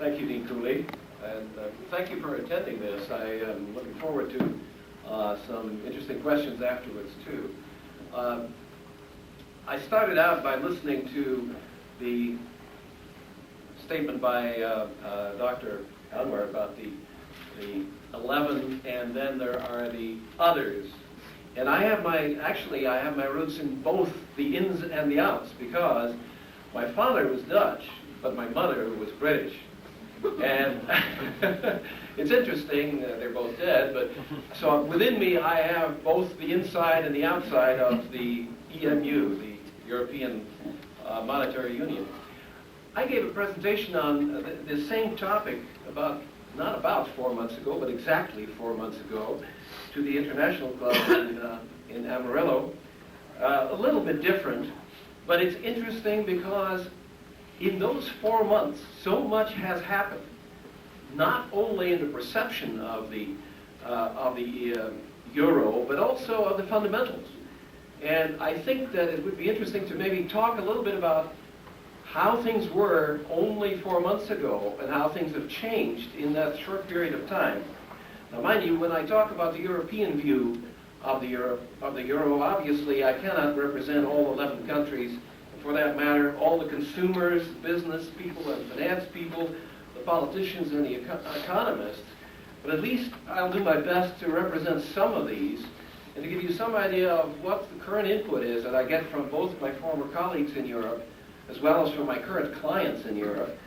Thank you, Dean Cooley, and thank you for attending this. I am looking forward to some interesting questions afterwards, too. I started out by listening to the statement by Dr. Anwar about the 11, and then there are the others. And I have my roots in both the ins and the outs, because my father was Dutch, but my mother was British. And it's interesting, they're both dead, but so within me I have both the inside and the outside of the EMU, the European Monetary Union. I gave a presentation on the same topic not about 4 months ago, but exactly 4 months ago, to the International Club in Amarillo. A little bit different, but it's interesting because in those 4 months, so much has happened, not only in the perception of the euro, but also of the fundamentals. And I think that it would be interesting to maybe talk a little bit about how things were only 4 months ago and how things have changed in that short period of time. Now, mind you, when I talk about the European view of the euro, obviously I cannot represent all 11 countries. For that matter, all the consumers, business people, and finance people, the politicians, and the economists. But at least I'll do my best to represent some of these and to give you some idea of what the current input is that I get from both my former colleagues in Europe as well as from my current clients in Europe,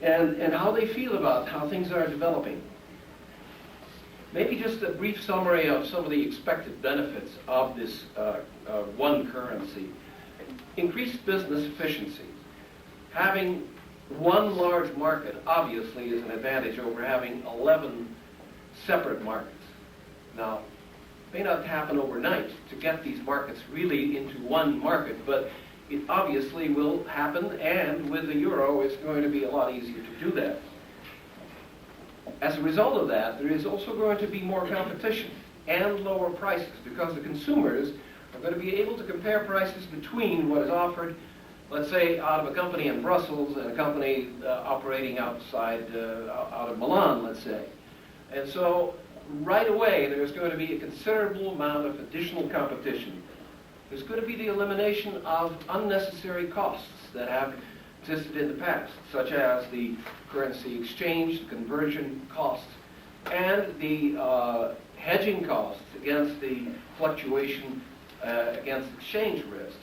and how they feel about how things are developing. Maybe just a brief summary of some of the expected benefits of this one currency. Increased business efficiency. Having one large market obviously is an advantage over having 11 separate markets. Now, it may not happen overnight to get these markets really into one market, but it obviously will happen, and with the euro it's going to be a lot easier to do that. As a result of that, there is also going to be more competition and lower prices, because the consumers are going to be able to compare prices between what is offered, let's say, out of a company in Brussels and a company operating outside, out of Milan, let's say. And so, right away, there's going to be a considerable amount of additional competition. There's going to be the elimination of unnecessary costs that have existed in the past, such as the currency exchange, the conversion costs, and the hedging costs against the fluctuation against exchange risks.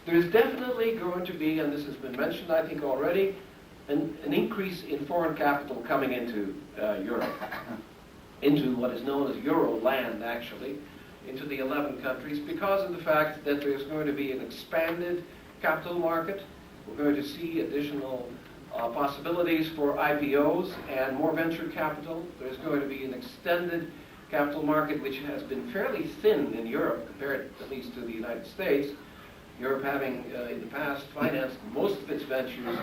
There's definitely going to be, and this has been mentioned I think already, an increase in foreign capital coming into Europe, into what is known as Euro land actually, into the 11 countries, because of the fact that there's going to be an expanded capital market. We're going to see additional possibilities for IPOs and more venture capital. There's going to be an extended capital market which has been fairly thin in Europe compared at least to the United States. Europe having in the past financed most of its ventures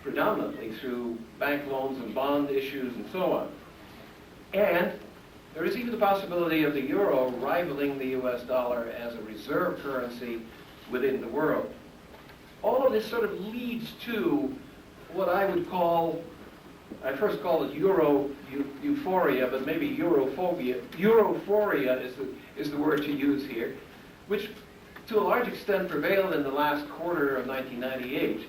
predominantly through bank loans and bond issues and so on. And there is even the possibility of the euro rivaling the US dollar as a reserve currency within the world. All of this sort of leads to what I would call, I first call it euro euphoria, but maybe europhobia. Europhoria is the word to use here, which to a large extent prevailed in the last quarter of 1998,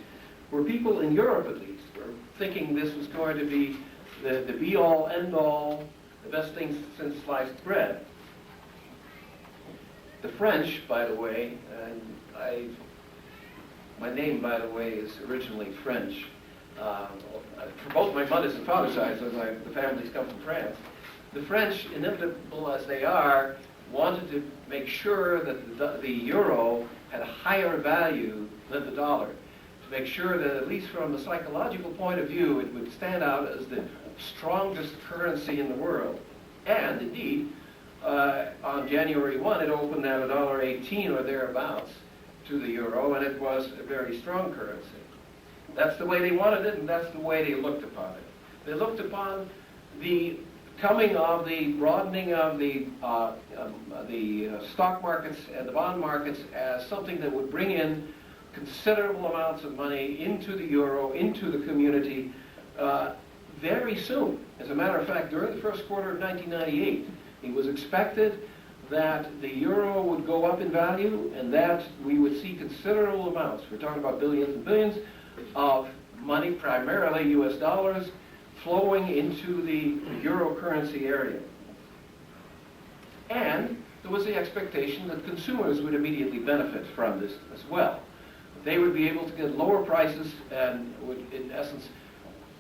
where people in Europe at least were thinking this was going to be the be-all, end-all, the best thing since sliced bread. The French, by the way, and my name, by the way, is originally French. For both my mother's and father's sides, so the families come from France. The French, inimitable as they are, wanted to make sure that the euro had a higher value than the dollar, to make sure that at least from a psychological point of view, it would stand out as the strongest currency in the world. And indeed, on January 1, it opened at $1.18 or thereabouts to the euro, and it was a very strong currency. That's the way they wanted it, and that's the way they looked upon it. They looked upon the coming of the broadening of the stock markets and the bond markets as something that would bring in considerable amounts of money into the euro, into the community, very soon. As a matter of fact, during the first quarter of 1998, it was expected that the euro would go up in value and that we would see considerable amounts, we're talking about billions and billions, of money, primarily US dollars, flowing into the euro currency area. And there was the expectation that consumers would immediately benefit from this as well. They would be able to get lower prices and would, in essence,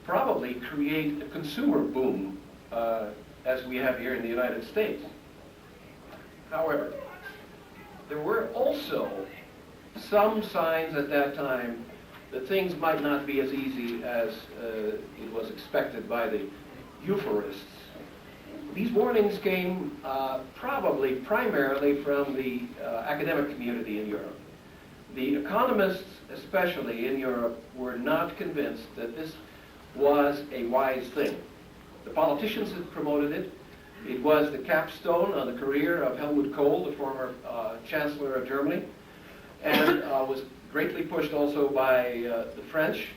probably create a consumer boom as we have here in the United States. However, there were also some signs at that time that things might not be as easy as it was expected by the euphorists. These warnings came probably primarily from the academic community in Europe. The economists, especially in Europe, were not convinced that this was a wise thing. The politicians had promoted it. It was the capstone on the career of Helmut Kohl, the former Chancellor of Germany, and was greatly pushed also by the French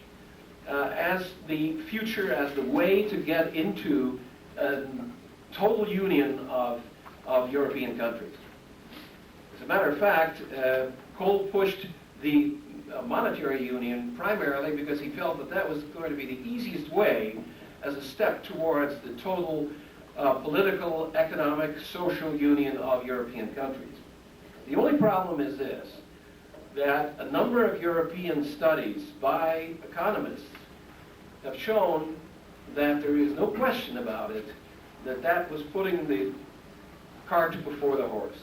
as the future, as the way to get into a total union of European countries. As a matter of fact, Kohl pushed the monetary union primarily because he felt that that was going to be the easiest way as a step towards the total political, economic, social union of European countries. The only problem is this, that a number of European studies by economists have shown that there is no question about it, that that was putting the cart before the horse.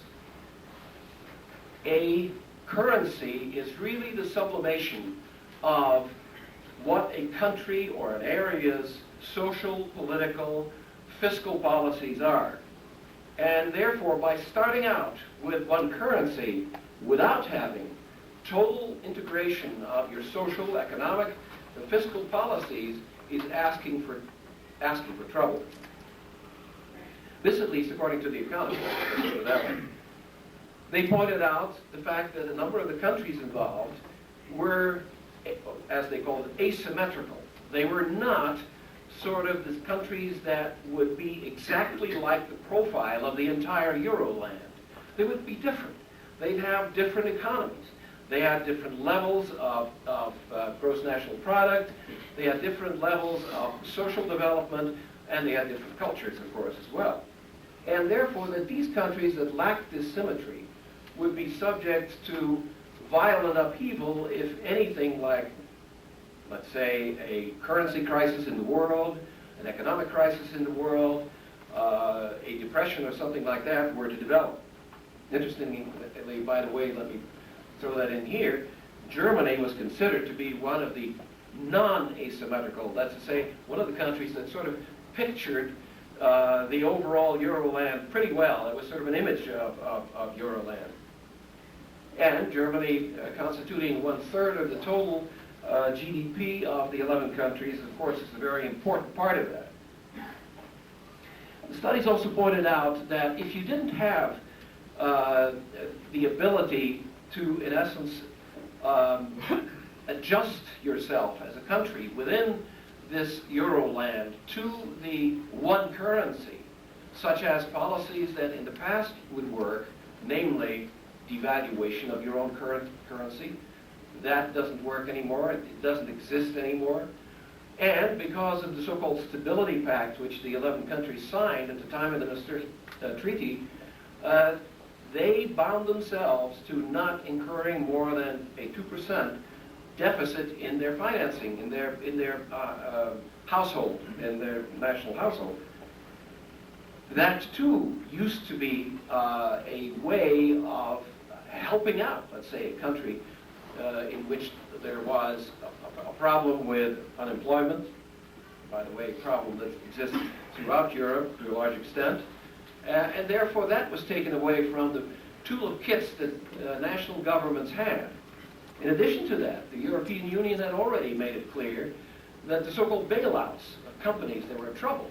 A currency is really the sublimation of what a country or an area's social, political, fiscal policies are. And therefore, by starting out with one currency without having total integration of your social, economic, and fiscal policies is asking for trouble. This, at least, according to the economists. Let's put it that way. They pointed out the fact that a number of the countries involved were, as they called it, asymmetrical. They were not sort of the countries that would be exactly like the profile of the entire Euroland. They would be different. They'd have different economies. They had different levels of gross national product. They had different levels of social development, and they had different cultures, of course, as well. And therefore, that these countries that lacked this symmetry would be subject to violent upheaval if anything like, let's say, a currency crisis in the world, an economic crisis in the world, a depression or something like that were to develop. Interestingly, by the way, let me throw that in here, Germany was considered to be one of the non-asymmetrical, that's to say, one of the countries that sort of pictured the overall Euroland pretty well. It was sort of an image of Euroland. And Germany, constituting 1/3 of the total GDP of the 11 countries, of course, is a very important part of that. The studies also pointed out that if you didn't have the ability to, in essence, adjust yourself as a country within this Euroland to the one currency, such as policies that in the past would work, namely devaluation of your own currency. That doesn't work anymore. It doesn't exist anymore. And because of the so-called Stability Pact, which the 11 countries signed at the time of the Maastricht Treaty, they bound themselves to not incurring more than a 2% deficit in their financing, in their household, in their national household. That too used to be a way of helping out, let's say, a country in which there was a problem with unemployment, by the way, a problem that exists throughout Europe to a large extent, and therefore that was taken away from the toolkits that national governments had. In addition to that, the European Union had already made it clear that the so-called bailouts of companies that were in trouble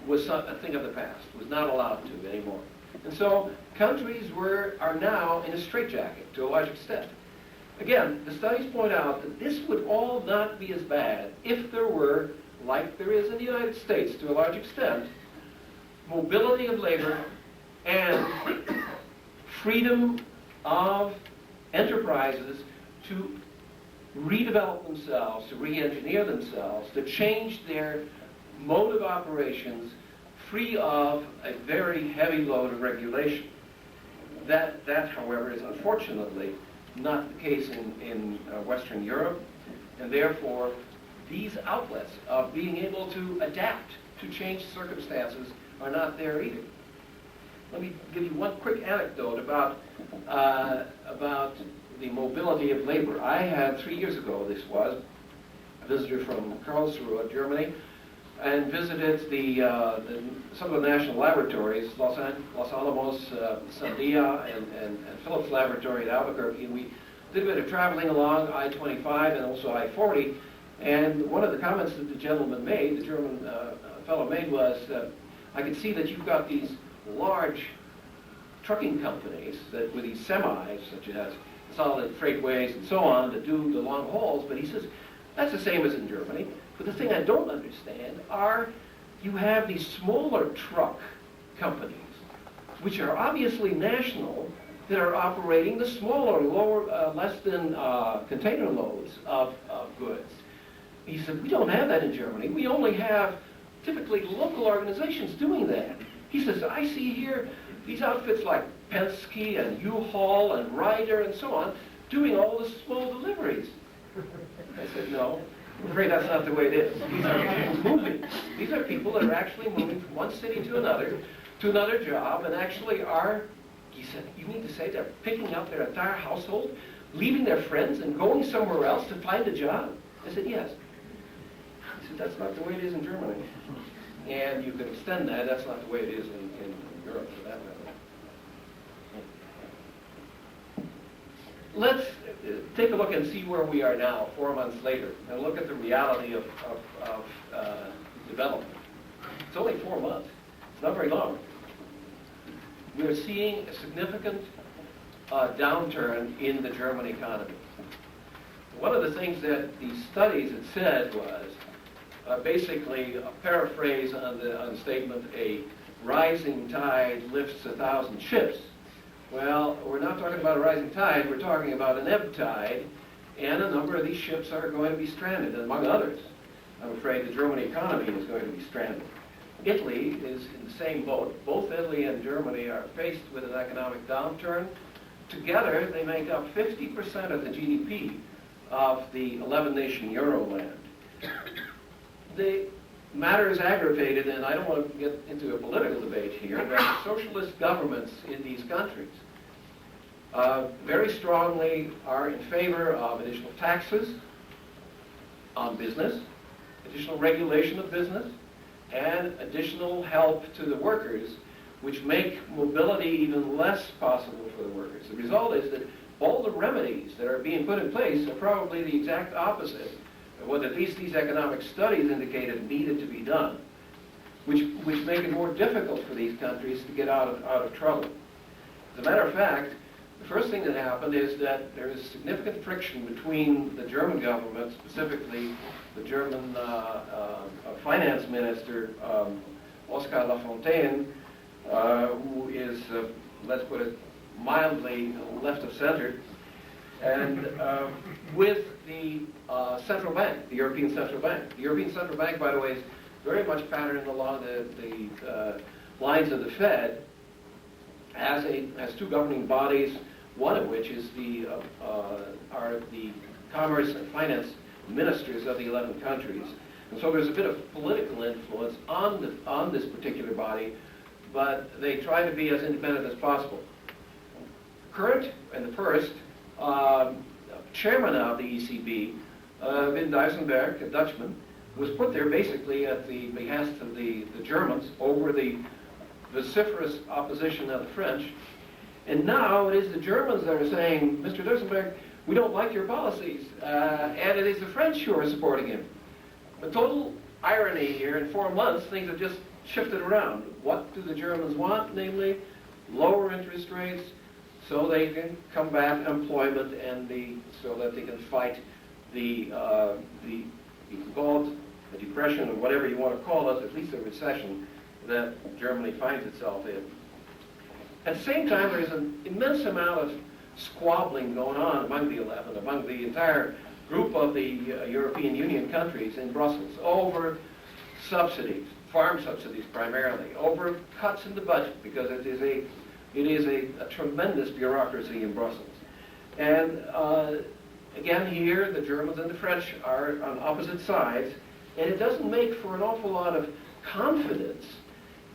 was a thing of the past, was not allowed to anymore. And so countries are now in a straitjacket to a large extent. Again, the studies point out that this would all not be as bad if there were, like there is in the United States to a large extent, mobility of labor and freedom of enterprises to redevelop themselves, to re-engineer themselves, to change their mode of operations free of a very heavy load of regulation. That however, is unfortunately not the case in Western Europe, and therefore these outlets of being able to adapt to changed circumstances are not there either. Let me give you one quick anecdote about the mobility of labor. I had 3 years ago, this was, a visitor from Karlsruhe, Germany, and visited some of the national laboratories, Los Alamos, Sandia, and Phillips Laboratory at Albuquerque. And we did a bit of traveling along I-25 and also I-40. And one of the comments that the gentleman made, the German fellow made, was, I could see that you've got these large trucking companies that with these semis, such as solid freightways and so on, that do the long hauls. But he says, that's the same as in Germany. But the thing I don't understand are you have these smaller truck companies, which are obviously national, that are operating the smaller, lower, less than container loads of goods. He said, we don't have that in Germany. We only have typically local organizations doing that. He says, I see here these outfits like Penske and U-Haul and Ryder and so on doing all the small deliveries. I said, no, I'm afraid that's not the way it is. These are people moving. These are people that are actually moving from one city to another job, and actually are, he said, you mean to say they're picking up their entire household, leaving their friends and going somewhere else to find a job? I said, yes. He said, that's not the way it is in Germany. And you could extend that, that's not the way it is in Europe for that matter. Let's take a look and see where we are now, 4 months later, and look at the reality of development. It's only 4 months. It's not very long. We're seeing a significant downturn in the German economy. One of the things that these studies had said was basically a paraphrase on the statement, a rising tide lifts 1,000 ships. Well, we're not talking about a rising tide, we're talking about an ebb tide, and a number of these ships are going to be stranded, and among others. I'm afraid the German economy is going to be stranded. Italy is in the same boat. Both Italy and Germany are faced with an economic downturn. Together, they make up 50% of the GDP of the 11-nation Euroland. The matter is aggravated, and I don't want to get into a political debate here, but socialist governments in these countries very strongly are in favor of additional taxes on business, additional regulation of business, and additional help to the workers, which make mobility even less possible for the workers. The result is that all the remedies that are being put in place are probably the exact opposite of what at least these economic studies indicated needed to be done, which make it more difficult for these countries to get out of trouble. As a matter of fact, the first thing that happened is that there is significant friction between the German government, specifically the German finance minister, Oskar Lafontaine, who is, let's put it mildly, left of center, and with the central bank, the European Central Bank. The European Central Bank, by the way, is very much patterned along the lines of the Fed, has two governing bodies, one of which is are the commerce and finance ministers of the 11 countries. And so there's a bit of political influence on this particular body, but they try to be as independent as possible. Current and the first chairman of the ECB, Wim Dijsselbloem, a Dutchman, was put there basically at the behest of the Germans over the vociferous opposition of the French. And now it is the Germans that are saying, Mr. Dijsselbloem, we don't like your policies. And it is the French who are supporting him. A total irony here. In 4 months, things have just shifted around. What do the Germans want? Namely, lower interest rates, so they can combat employment and so that they can fight you can call it a depression or whatever you want to call it, at least a recession that Germany finds itself in. At the same time, there's an immense amount of squabbling going on among the 11, among the entire group of the European Union countries in Brussels over subsidies, farm subsidies primarily, over cuts in the budget, because it is a tremendous bureaucracy in Brussels. And again here, the Germans and the French are on opposite sides, and it doesn't make for an awful lot of confidence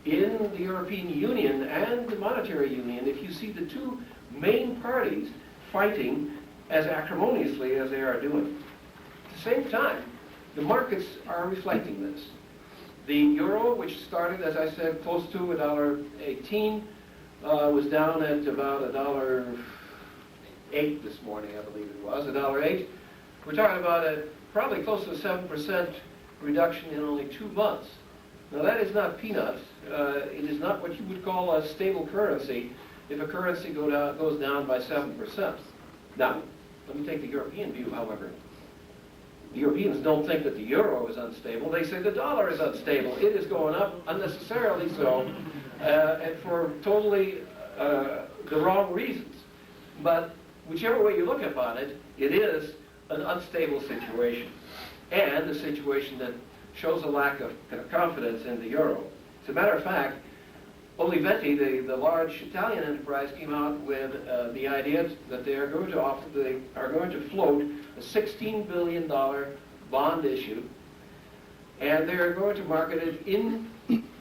in the European Union and the monetary union if you see the two main parties fighting as acrimoniously as they are doing. At the same time, the markets are reflecting this. The euro, which started, as I said, close to $1.18, was down at about $1.08 this morning, I believe it was, $1.08. We're talking about probably close to a 7% reduction in only 2 months. Now that is not peanuts. It is not what you would call a stable currency if a currency goes down by 7%. Now, let me take the European view, however. The Europeans don't think that the euro is unstable. They say the dollar is unstable. It is going up unnecessarily so, and for totally the wrong reasons. But whichever way you look upon it, it is an unstable situation, and a situation that shows a lack of confidence in the euro. As a matter of fact, Olivetti, the large Italian enterprise, came out with the idea that they are going to float a $16 billion bond issue, and they are going to market it in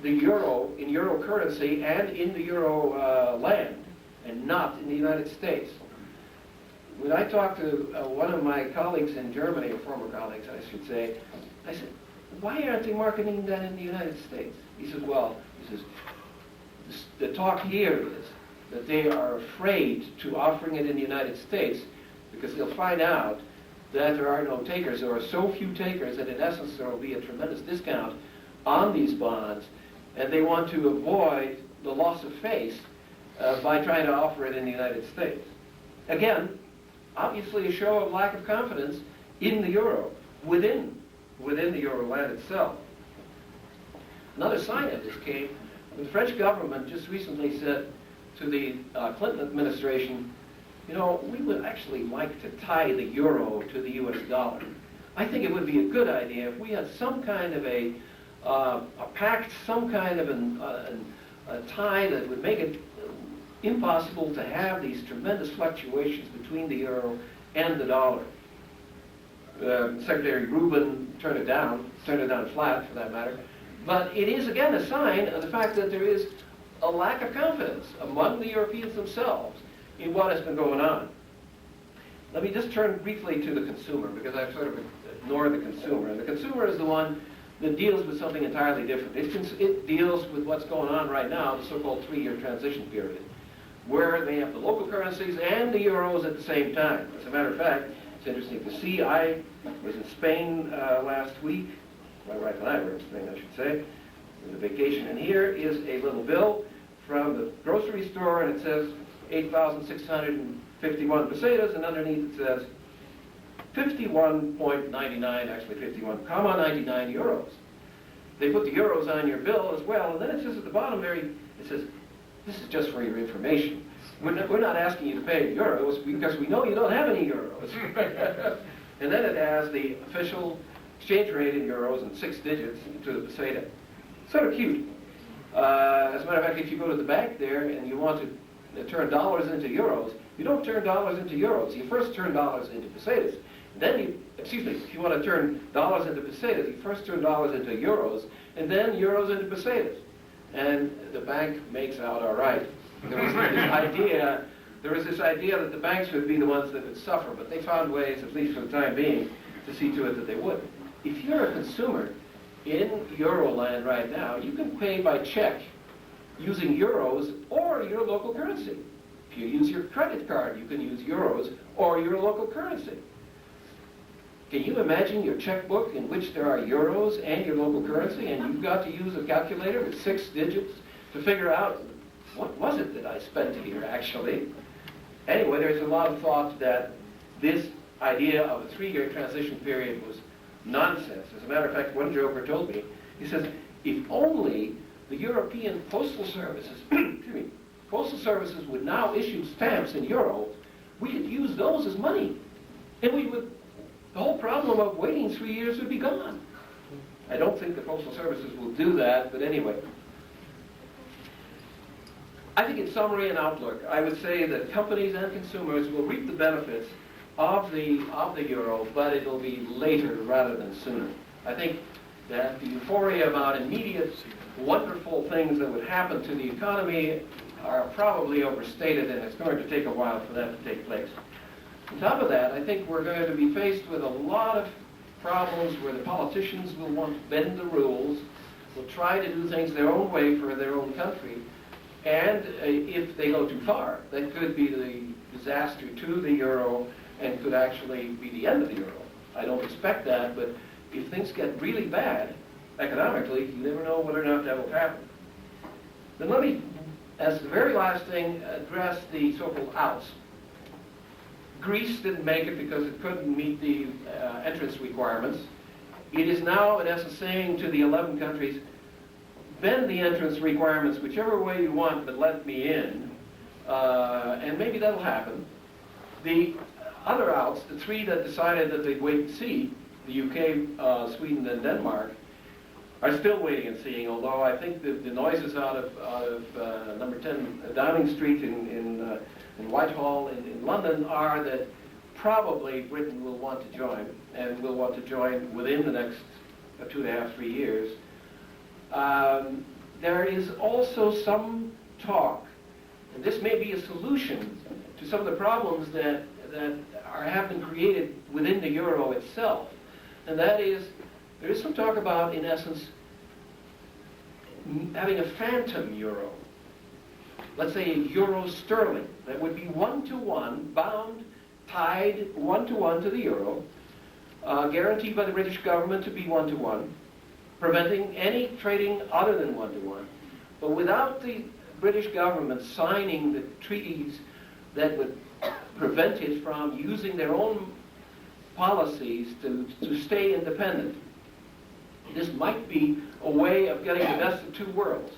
the euro, in euro currency, and in the euro land, and not in the United States. When I talked to one of my colleagues in Germany, or former colleagues, I should say, I said, why aren't they marketing that in the United States? He says, well, the talk here is that they are afraid to offering it in the United States because they'll find out that there are no takers. There are so few takers that in essence there will be a tremendous discount on these bonds, and they want to avoid the loss of face by trying to offer it in the United States. Again, obviously a show of lack of confidence in the euro, within the euro land itself. Another sign of this came when the French government just recently said to the Clinton administration, you know, we would actually like to tie the euro to the US dollar. I think it would be a good idea if we had some kind of a pact, some kind of a tie that would make it impossible to have these tremendous fluctuations between the euro and the dollar. Secretary Rubin turned it down flat for that matter. But it is again a sign of the fact that there is a lack of confidence among the Europeans themselves in what has been going on. Let me just turn briefly to the consumer, because I've sort of ignored the consumer. And the consumer is the one that deals with something entirely different. It deals with what's going on right now, the so-called 3-year transition period, where they have the local currencies and the euros at the same time. As a matter of fact, it's interesting to see. I was in Spain last week. My wife and I were in Spain, I should say, on a vacation. And here is a little bill from the grocery store, and it says 8,651 pesetas, and underneath it says 51.99, actually 51,99 euros. They put the euros on your bill as well, and then it says at the bottom there, it says, this is just for your information. We're not asking you to pay in euros because we know you don't have any euros. And then it has the official exchange rate in euros and 6 digits to the peseta. Sort of cute. As a matter of fact, if you go to the bank there and you want to turn dollars into euros, you don't turn dollars into euros. You first turn dollars into pesetas. Then if you want to turn dollars into pesetas, you first turn dollars into euros, and then euros into pesetas. And the bank makes out all right. There was this idea that the banks would be the ones that would suffer, but they found ways, at least for the time being, to see to it that they would. If you're a consumer in Euroland right now, you can pay by check using euros or your local currency. If you use your credit card, you can use euros or your local currency. Can you imagine your checkbook in which there are euros and your local currency, and you've got to use a calculator with 6 digits to figure out what was it that I spent here actually? Anyway, there's a lot of thought that this idea of a 3-year transition period was nonsense. As a matter of fact, one joker told me, he says, if only the European postal services, excuse me, postal services would now issue stamps in euro, we could use those as money. And we would, the whole problem of waiting 3 years would be gone. I don't think the postal services will do that, but anyway. I think in summary and outlook, I would say that companies and consumers will reap the benefits of the euro, but it will be later rather than sooner. I think that the euphoria about immediate, wonderful things that would happen to the economy are probably overstated, and it's going to take a while for that to take place. On top of that, I think we're going to be faced with a lot of problems where the politicians will want to bend the rules, will try to do things their own way for their own country, and if they go too far, that could be the disaster to the euro and could actually be the end of the euro. I don't expect that, but if things get really bad economically, you never know whether or not that will happen. Then let me, as the very last thing, address the so-called outs. Greece didn't make it because it couldn't meet the entrance requirements. It is now, in essence, saying to the 11 countries, bend the entrance requirements whichever way you want, but let me in. And maybe that'll happen. The other outs, the 3 that decided that they'd wait and see, the UK, Sweden, and Denmark, are still waiting and seeing, although I think the noises out of number 10 Downing Street in Whitehall in London are that probably Britain will want to join, and will want to join within the next 2.5, 3 years. There is also some talk, and this may be a solution to some of the problems that have been created within the euro itself, and that is, there is some talk about, in essence, having a phantom euro. Let's say a euro sterling that would be 1-to-1, bound, tied 1-to-1 to the euro, guaranteed by the British government to be 1-to-1, preventing any trading other than 1-to-1. But without the British government signing the treaties that would prevent it from using their own policies to stay independent. This might be a way of getting the best of 2 worlds.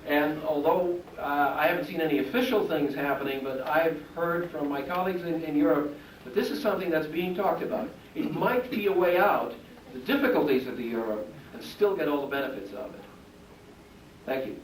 And although I haven't seen any official things happening, but I've heard from my colleagues in Europe that this is something that's being talked about. It might be a way out, the difficulties of the euro, and still get all the benefits of it. Thank you.